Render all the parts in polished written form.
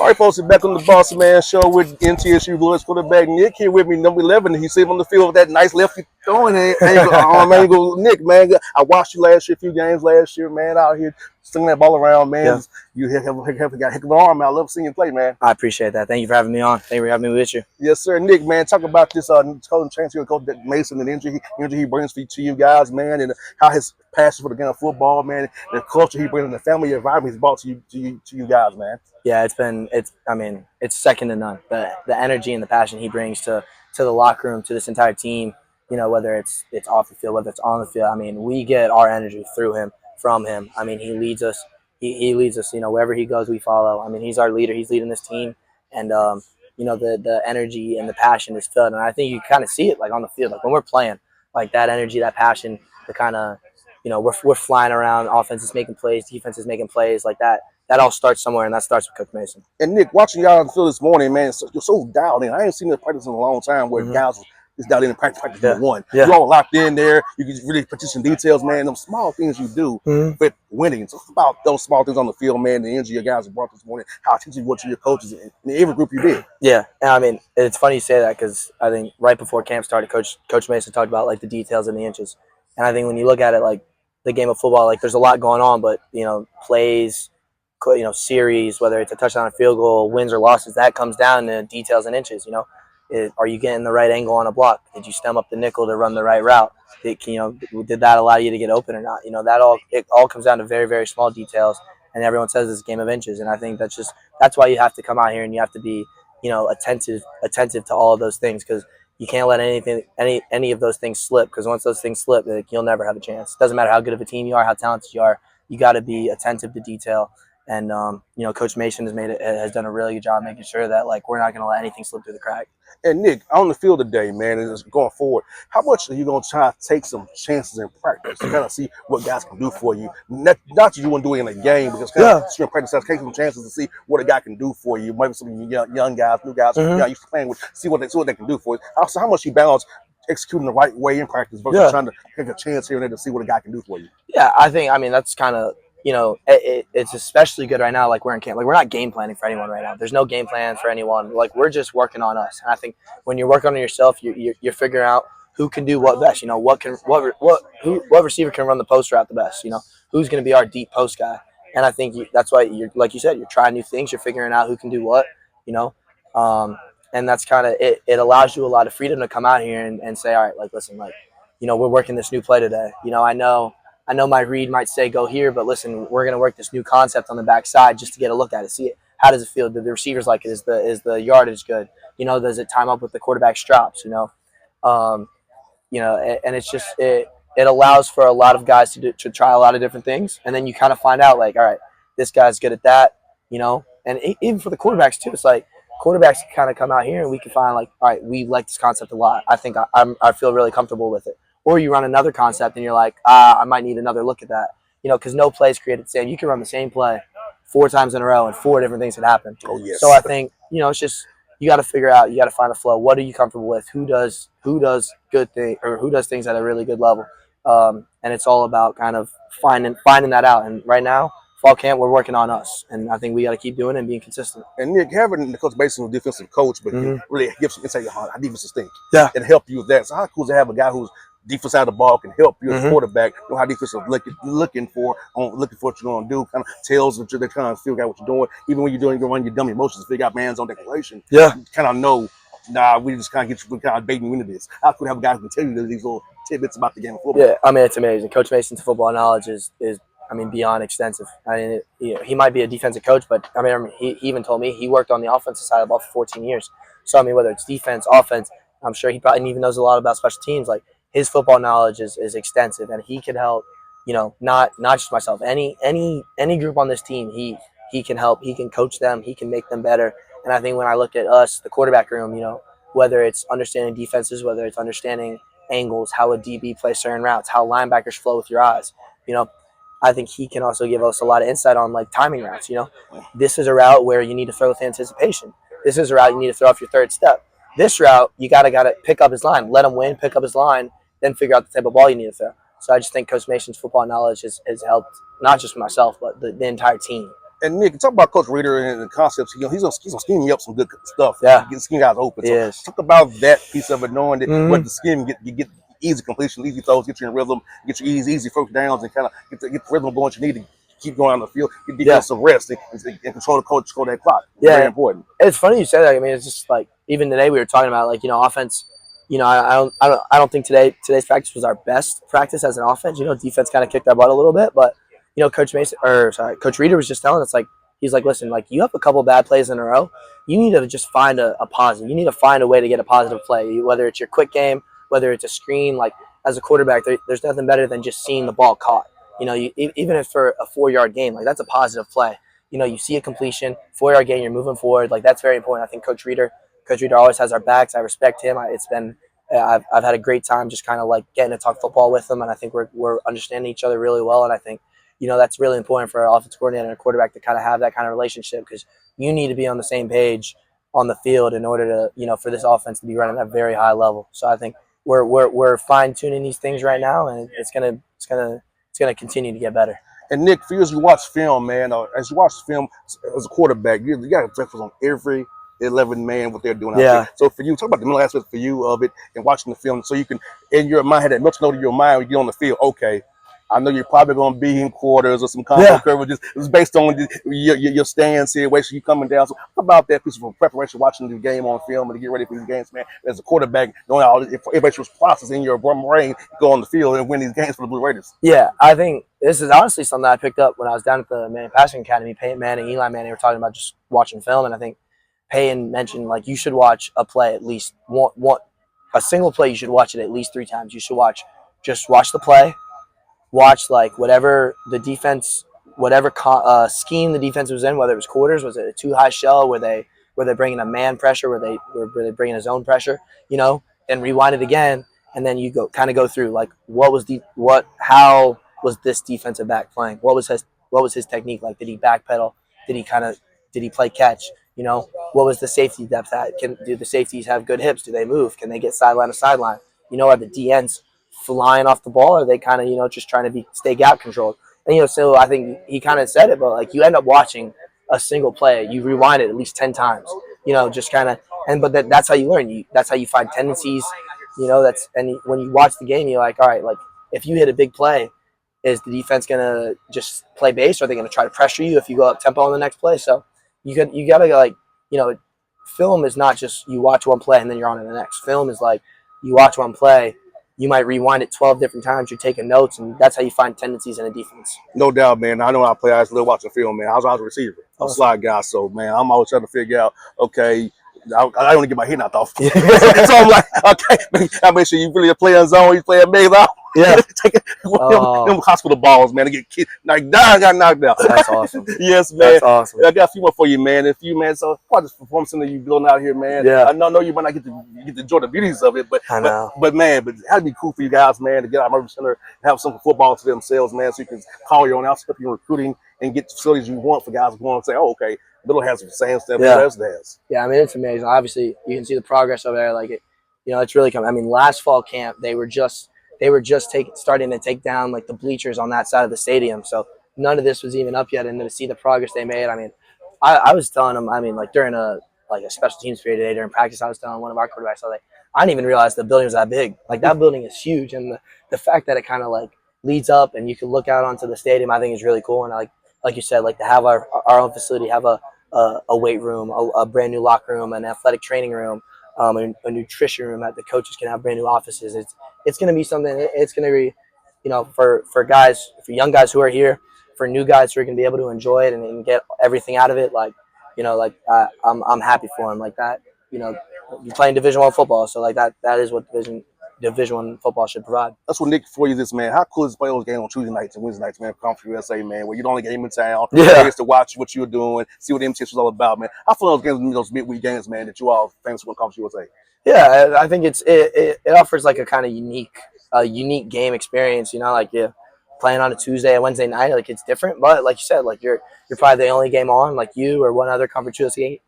All right, folks, we're back on the Bossman show with NTSU Blues quarterback Nick here with me, number 11. He's sitting on the field with that nice lefty throwing arm angle. Nick, man, I watched you last year, a few games last year, man, out here slinging that ball around, man. Yeah. You have got a heck of an arm. I love seeing you play, man. I appreciate that. Thank you for having me on. Thank you for having me with you. Yes, sir. Nick, man, talk about this coaching transfer, Coach Mason, and the energy he brings to you guys, man, and how his passion for the game of football, man, the culture he brings in the family environment he's brought to you guys, man. Yeah, it's second to none. The energy and the passion he brings to the locker room, to this entire team, you know, whether it's off the field, whether it's on the field. I mean, we get our energy through him, from him. I mean, he leads us. He leads us, you know, wherever he goes, we follow. I mean, he's our leader. He's leading this team. And, you know, the energy and the passion is felt. And I think you kind of see it, like, on the field. Like, when we're playing, like, that energy, that passion, the kind of, you know, we're flying around, offense is making plays, defense is making plays, like that. That all starts somewhere, and that starts with Coach Mason. And, Nick, watching y'all on the field this morning, man, you're so dialed in. I ain't seen this practice in a long time where guys just dialed in and practice number one. Yeah. You're all locked in there. You can really put in details, man. Them small things you do with winning. So it's about those small things on the field, man, the energy your guys have brought this morning, how it teaches what to your coaches in every group you did. Yeah, and I mean, it's funny you say that because I think right before camp started, Coach Mason talked about, like, the details and the inches. And I think when you look at it, like, the game of football, like, there's a lot going on, but, you know, plays, you know, series, whether it's a touchdown or field goal, wins or losses, that comes down to details and inches. You know, are you getting the right angle on a block? Did you stem up the nickel to run the right route? Did that allow you to get open or not? You know, it all comes down to very, very small details. And everyone says it's a game of inches, and I think that's why you have to come out here and you have to be, you know, attentive to all of those things, because you can't let any of those things slip, because once those things slip, you'll never have a chance. It doesn't matter how good of a team you are, how talented you are. You got to be attentive to detail. And, you know, Coach Mason has done a really good job making sure that, like, we're not going to let anything slip through the crack. And, Nick, on the field today, man, and just going forward, how much are you going to try to take some chances in practice to kind of see what guys can do for you? Not that you want to do it in a game, because kind of in practice, take some chances to see what a guy can do for you. Maybe some young guys, new guys, used to playing with, see what they can do for you. Also, how much you balance executing the right way in practice versus trying to take a chance here and there to see what a guy can do for you? Yeah, I mean, that's kind of, you know, it's especially good right now. Like, we're in camp. Like, we're not game planning for anyone right now. There's no game plan for anyone. Like, we're just working on us. And I think when you're working on yourself, you're figuring out who can do what best. You know, what receiver can run the post route the best. You know, who's going to be our deep post guy. And I think that's why like you said, you're trying new things. You're figuring out who can do what. You know, and that's kind of it. It allows you a lot of freedom to come out here and say, all right, like, listen, like, you know, we're working this new play today. You know, I know my read might say go here, but listen, we're going to work this new concept on the backside just to get a look at it, see it. How does it feel? Do the receivers like it? Is the yardage good? You know, does it time up with the quarterback's drops? You know, and it's just it allows for a lot of guys to try a lot of different things, and then you kind of find out, like, all right, this guy's good at that. You know, and even for the quarterbacks too, it's like quarterbacks can kind of come out here and we can find, like, all right, we like this concept a lot. I think I feel really comfortable with it. Or you run another concept and you're like, I might need another look at that. You know, because no play is created the same. You can run the same play 4 times in a row and 4 different things could happen. Oh, yes. So I think, you know, it's just, you got to figure out, you got to find a flow. What are you comfortable with? Who does good things, or who does things at a really good level? And it's all about kind of finding that out. And right now, fall camp, we're working on us. And I think we got to keep doing it and being consistent. And, Nick, having the Coach Mason, a defensive coach, but he really gives you insight on how defenses think. Yeah. And help you with that. So how cool is to have a guy who's defense side of the ball can help you as a quarterback know how defense is looking for what you're going to do, kind of tells that they're trying to figure out what you're doing. Even when you're running your dummy motions, figure out man's on declaration. Yeah. You kind of know, we just kind of get you, kind of baiting you into this. How could have a guy who can tell you these little tidbits about the game of football? Yeah, I mean, it's amazing. Coach Mason's football knowledge is I mean, beyond extensive. I mean, he might be a defensive coach, but I mean, he even told me he worked on the offensive side of the ball for 14 years. So, I mean, whether it's defense, offense, I'm sure he probably even knows a lot about special teams. Like, his football knowledge is extensive, and he can help, you know, not just myself. Any group on this team, he can help. He can coach them. He can make them better. And I think when I look at us, the quarterback room, you know, whether it's understanding defenses, whether it's understanding angles, how a DB plays certain routes, how linebackers flow with your eyes, you know, I think he can also give us a lot of insight on, like, timing routes. You know, this is a route where you need to throw with anticipation. This is a route you need to throw off your third step. This route, you gotta pick up his line, let him win, pick up his line, then figure out the type of ball you need to throw. So I just think Coach Mason's football knowledge has helped not just myself, but the entire team. And Nick, talk about Coach Reader and the concepts. He's gonna scheme you up some good stuff. Yeah, Get scheme guys open. So yes. talk about that piece of it, knowing that what Mm-hmm. the scheme you get easy completion, easy throws, get you in rhythm, get you easy first downs, and kind of get the rhythm going. You need to keep going on the field, get defense some rest, and control the coach, control that clock. Very important. It's funny you say that. I mean, it's just like even today we were talking about like offense. I don't think today's practice was our best practice as an offense. Defense kind of kicked our butt a little bit, but Coach Reader was just telling us like he's like, listen, like you have a couple bad plays in a row, you need to just find a positive. You need to find a way to get a positive play, whether it's your quick game, whether it's a screen. Like as a quarterback, there's nothing better than just seeing the ball caught. Even if for a 4-yard game, like that's a positive play. You see a completion, 4-yard gain, you're moving forward. Like that's very important. I think Coach Reader always has our backs. I respect him. I've had a great time just kind of like getting to talk football with him, and I think we're understanding each other really well. And I think that's really important for an offensive coordinator and a quarterback to kind of have that kind of relationship because you need to be on the same page on the field in order to for this offense to be running at a very high level. So I think we're fine tuning these things right now, and it's gonna continue to get better. And Nick, for you as you watch film, man, as you watch film as a quarterback, you got to focus on every 11 man what they're doing out there. So for you, talk about the mental aspect for you of it and watching the film, so you can in your mind have that mental note in your mind when you get on the field. Okay, I know you're probably going to be in quarters or some combo coverages. It's based on your stance here, where you coming down. So talk about that piece of preparation, watching the game on film and to get ready for these games, man. As a quarterback, knowing all everybody's process in your brain, go on the field and win these games for the Blue Raiders. Yeah, I think this is honestly something I picked up when I was down at the Manning Passing Academy. Peyton Manning, Eli Manning were talking about just watching film, and I think Peyton mentioned like you should watch a play at least a single play. You should watch it at least 3 times. You should watch the play, watch like whatever the defense, whatever scheme the defense was in, whether it was quarters, was it a too high shell, were they bringing a man pressure, were they bringing a zone pressure, then rewind it again, and then you go through like how was this defensive back playing, what was his technique like, did he backpedal, did he play catch, what was the safety depth at, do the safeties have good hips, do they move, can they get sideline to sideline, are the DNs flying off the ball, or are they kind of just trying to stay gap controlled? And so I think he kind of said it, but like you end up watching a single play, you rewind it at least 10 times, just kind of, but that's how you learn. That's how you find tendencies, and when you watch the game, you're like, all right, like if you hit a big play, is the defense gonna just play base, or are they gonna try to pressure you if you go up tempo on the next play? So you gotta like, film is not just you watch one play and then you're on to the next. Film is like you watch one play, you might rewind it 12 different times. You're taking notes, and that's how you find tendencies in a defense. No doubt, man. I know I play. I just love watching film, man. I was a receiver. I'm a slide guy, so, man, I'm always trying to figure out, okay, I only get my head knocked off. So I'm like, okay, I make sure you really play a zone, you play a maze out. Yeah. Take it. Them hospital balls, man. To get kids, like, got knocked out. That's awesome. Yes, man. That's awesome. I got a few more for you, man. A few, man. So, quite this performance that you building out here, man. Yeah. I know you might not get to enjoy the beauties of it, but I know. But man, it had to be cool for you guys, man, to get out of Murphy Center and have some football to themselves, man, so you can call your own out, step your recruiting, and get the facilities you want for guys who want to say, oh, okay, Little has the same stuff that else has. Yeah, I mean, it's amazing. Obviously, you can see the progress over there. Like it's really coming. I mean, last fall camp, they were just starting to take down like the bleachers on that side of the stadium. So none of this was even up yet, and to see the progress they made. I mean, I was telling them. I mean, like during a special teams period today during practice, I was telling one of our quarterbacks, I was like, I didn't even realize the building was that big. Like that building is huge, and the fact that it kind of like leads up and you can look out onto the stadium, I think is really cool. And like you said, like to have our own facility, have a weight room, a brand new locker room, an athletic training room, a nutrition room that the coaches can have brand new offices. It's going to be something. It's going to be, for young guys who are here, for new guys who are going to be able to enjoy it and get everything out of it. I'm happy for them. Like that, you're playing Division I football, so like that is what Division I football should provide. That's what Nick for you this, man. How cool is to play those games on Tuesday nights and Wednesday nights, man, Conference USA, man, where you're the only game in town. Yeah. To watch what you're doing, see what MTS was all about, man. I feel those games, those midweek games, man, that you all famous for Conference USA. Yeah, I think it offers like a kind of unique game experience, playing on a Tuesday and Wednesday night, like it's different, but like you said, like you're probably the only game on, like you or one other Conference USA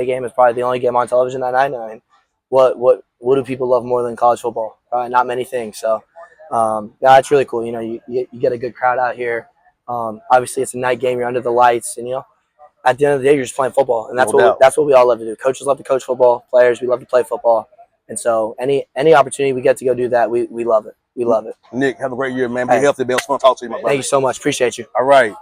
game is probably the only game on television that night. I mean, what do people love more than college football? Probably not many things. So, yeah, it's really cool. You get a good crowd out here. Obviously, it's a night game. You're under the lights, and at the end of the day, you're just playing football, and No doubt. that's what we all love to do. Coaches love to coach football. Players, we love to play football, and so any opportunity we get to go do that, we love it. We love it. Nick, have a great year, man. Be Hey. healthy, man. It's fun to talk to you, my brother. Thank you so much. Appreciate you. All right.